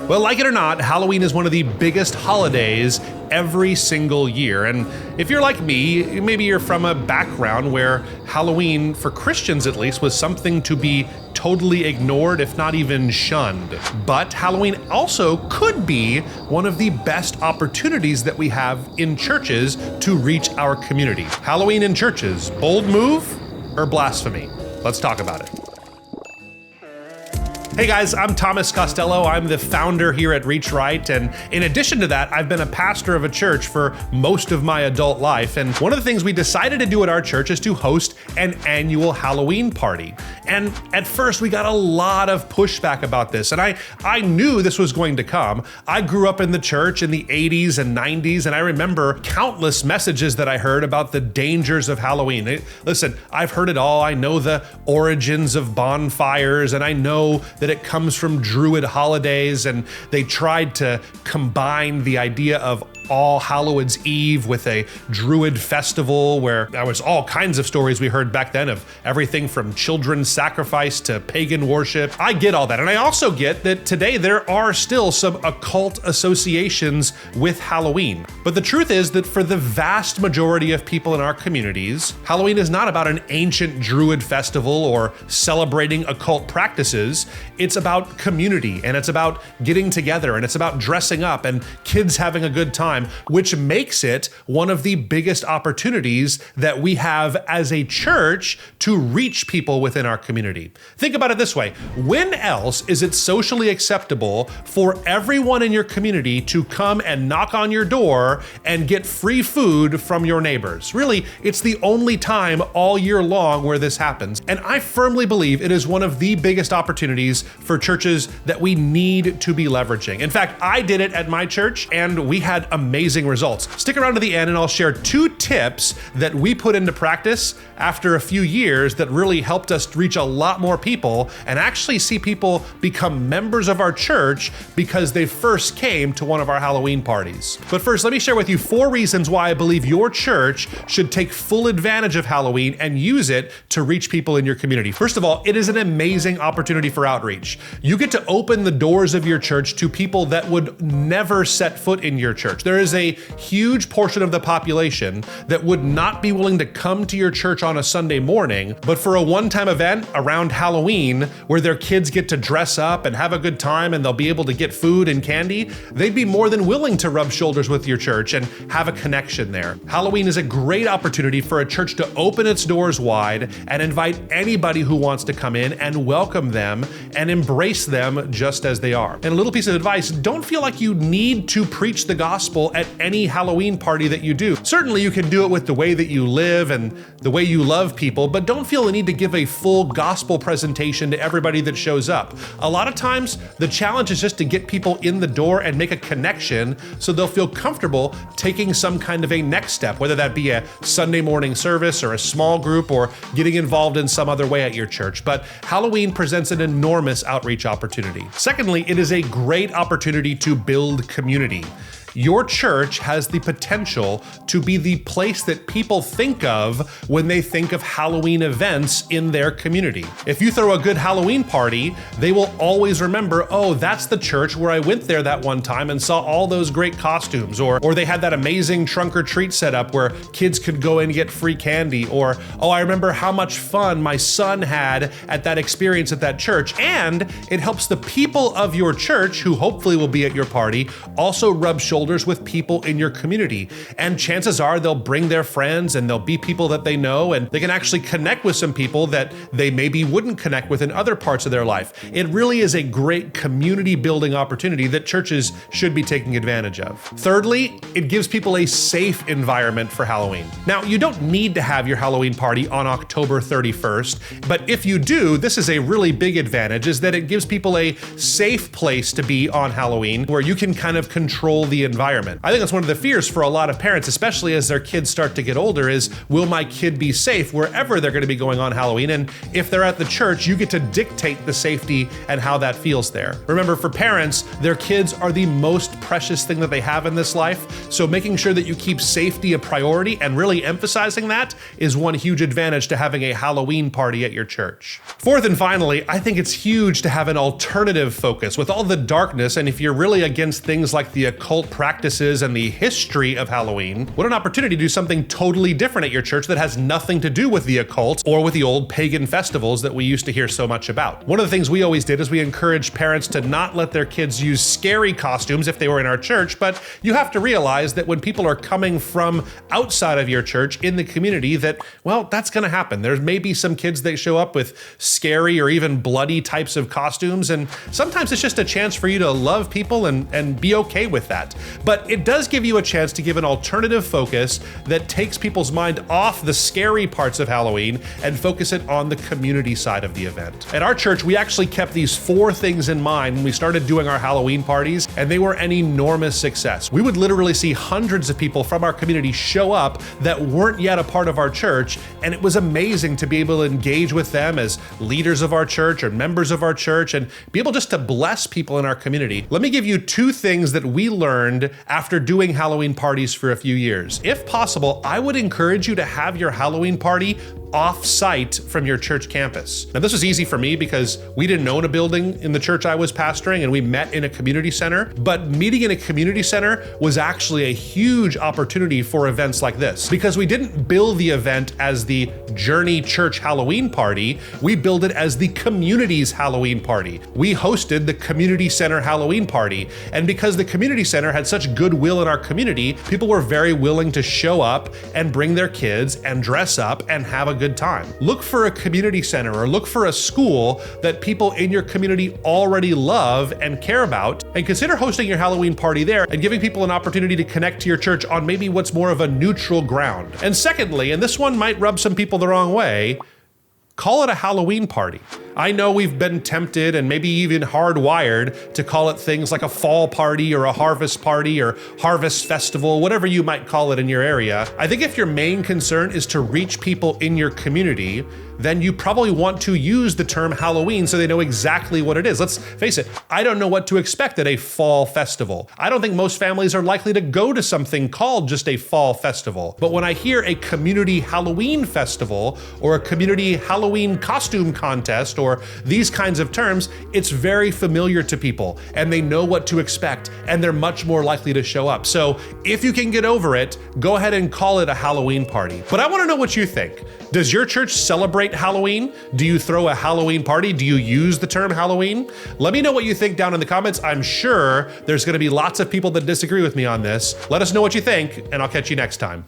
Well, like it or not, Halloween is one of the biggest holidays every single year. And if you're like me, maybe you're from a background where Halloween, for Christians at least, was something to be totally ignored, if not even shunned. But Halloween also could be one of the best opportunities that we have in churches to reach our community. Halloween in churches, bold move or blasphemy? Let's talk about it. Hey guys, I'm Thomas Costello. I'm the founder here at REACHRIGHT, and in addition to that, I've been a pastor of a church for most of my adult life. And one of the things we decided to do at our church is to host an annual Halloween party. And at first, we got a lot of pushback about this, and I knew this was going to come. I grew up in the church in the 80s and 90s, and I remember countless messages that I heard about the dangers of Halloween. Listen, I've heard it all. I know the origins of bonfires, and I know that it comes from Druid holidays, and they tried to combine the idea of All Hallows Eve with a Druid festival where there was all kinds of stories we heard back then of everything from children's sacrifice to pagan worship. I get all that. And I also get that today there are still some occult associations with Halloween. But the truth is that for the vast majority of people in our communities, Halloween is not about an ancient Druid festival or celebrating occult practices. It's about community, and it's about getting together, and it's about dressing up and kids having a good time, which makes it one of the biggest opportunities that we have as a church to reach people within our community. Think about it this way. When else is it socially acceptable for everyone in your community to come and knock on your door and get free food from your neighbors? Really, it's the only time all year long where this happens. And I firmly believe it is one of the biggest opportunities for churches that we need to be leveraging. In fact, I did it at my church, and we had amazing results. Stick around to the end and I'll share 2 tips that we put into practice after a few years that really helped us reach a lot more people and actually see people become members of our church because they first came to one of our Halloween parties. But first, let me share with you 4 reasons why I believe your church should take full advantage of Halloween and use it to reach people in your community. First of all, it is an amazing opportunity for outreach. You get to open the doors of your church to people that would never set foot in your church. There is a huge portion of the population that would not be willing to come to your church on a Sunday morning, but for a one-time event around Halloween where their kids get to dress up and have a good time and they'll be able to get food and candy, they'd be more than willing to rub shoulders with your church and have a connection there. Halloween is a great opportunity for a church to open its doors wide and invite anybody who wants to come in and welcome them and embrace them just as they are. And a little piece of advice, don't feel like you need to preach the gospel at any Halloween party that you do. Certainly you can do it with the way that you live and the way you love people, but don't feel the need to give a full gospel presentation to everybody that shows up. A lot of times the challenge is just to get people in the door and make a connection so they'll feel comfortable taking some kind of a next step, whether that be a Sunday morning service or a small group or getting involved in some other way at your church. But Halloween presents an enormous outreach opportunity. Secondly, it is a great opportunity to build community. Your church has the potential to be the place that people think of when they think of Halloween events in their community. If you throw a good Halloween party, they will always remember, oh, that's the church where I went there that one time and saw all those great costumes, or they had that amazing trunk or treat set up where kids could go in and get free candy, or, oh, I remember how much fun my son had at that experience at that church. And it helps the people of your church, who hopefully will be at your party, also rub shoulders with people in your community. And chances are they'll bring their friends and they'll be people that they know, and they can actually connect with some people that they maybe wouldn't connect with in other parts of their life. It really is a great community building opportunity that churches should be taking advantage of. Thirdly, it gives people a safe environment for Halloween. Now, you don't need to have your Halloween party on October 31st, but if you do, this is a really big advantage, is that it gives people a safe place to be on Halloween where you can kind of control the environment. I think that's one of the fears for a lot of parents, especially as their kids start to get older, is will my kid be safe wherever they're going to be going on Halloween? And if they're at the church, you get to dictate the safety and how that feels there. Remember, for parents, their kids are the most precious thing that they have in this life. So making sure that you keep safety a priority and really emphasizing that is one huge advantage to having a Halloween party at your church. Fourth and finally, I think it's huge to have an alternative focus. With all the darkness, and if you're really against things like the occult practices and the history of Halloween, what an opportunity to do something totally different at your church that has nothing to do with the occult or with the old pagan festivals that we used to hear so much about. One of the things we always did is we encouraged parents to not let their kids use scary costumes if they were in our church, but you have to realize that when people are coming from outside of your church in the community that, well, that's gonna happen. There may be some kids that show up with scary or even bloody types of costumes, and sometimes it's just a chance for you to love people and be okay with that. But it does give you a chance to give an alternative focus that takes people's mind off the scary parts of Halloween and focus it on the community side of the event. At our church, we actually kept these 4 things in mind when we started doing our Halloween parties, and they were an enormous success. We would literally see hundreds of people from our community show up that weren't yet a part of our church, and it was amazing to be able to engage with them as leaders of our church or members of our church and be able just to bless people in our community. Let me give you 2 things that we learned after doing Halloween parties for a few years. If possible, I would encourage you to have your Halloween party off-site from your church campus. Now, this was easy for me because we didn't own a building in the church I was pastoring, and we met in a community center. But meeting in a community center was actually a huge opportunity for events like this, because we didn't build the event as the Journey Church Halloween party. We built it as the community's Halloween party. We hosted the community center Halloween party, and because the community center had such goodwill in our community, people were very willing to show up and bring their kids and dress up and have a good time. Look for a community center or look for a school that people in your community already love and care about, and consider hosting your Halloween party there and giving people an opportunity to connect to your church on maybe what's more of a neutral ground. And secondly, and this one might rub some people the wrong way, call it a Halloween party. I know we've been tempted and maybe even hardwired to call it things like a fall party or a harvest party or harvest festival, whatever you might call it in your area. I think if your main concern is to reach people in your community, then you probably want to use the term Halloween so they know exactly what it is. Let's face it, I don't know what to expect at a fall festival. I don't think most families are likely to go to something called just a fall festival. But when I hear a community Halloween festival or a community Halloween costume contest or these kinds of terms, it's very familiar to people and they know what to expect and they're much more likely to show up. So if you can get over it, go ahead and call it a Halloween party. But I want to know what you think. Does your church celebrate Halloween? Do you throw a Halloween party? Do you use the term Halloween? Let me know what you think down in the comments. I'm sure there's going to be lots of people that disagree with me on this. Let us know what you think, and I'll catch you next time.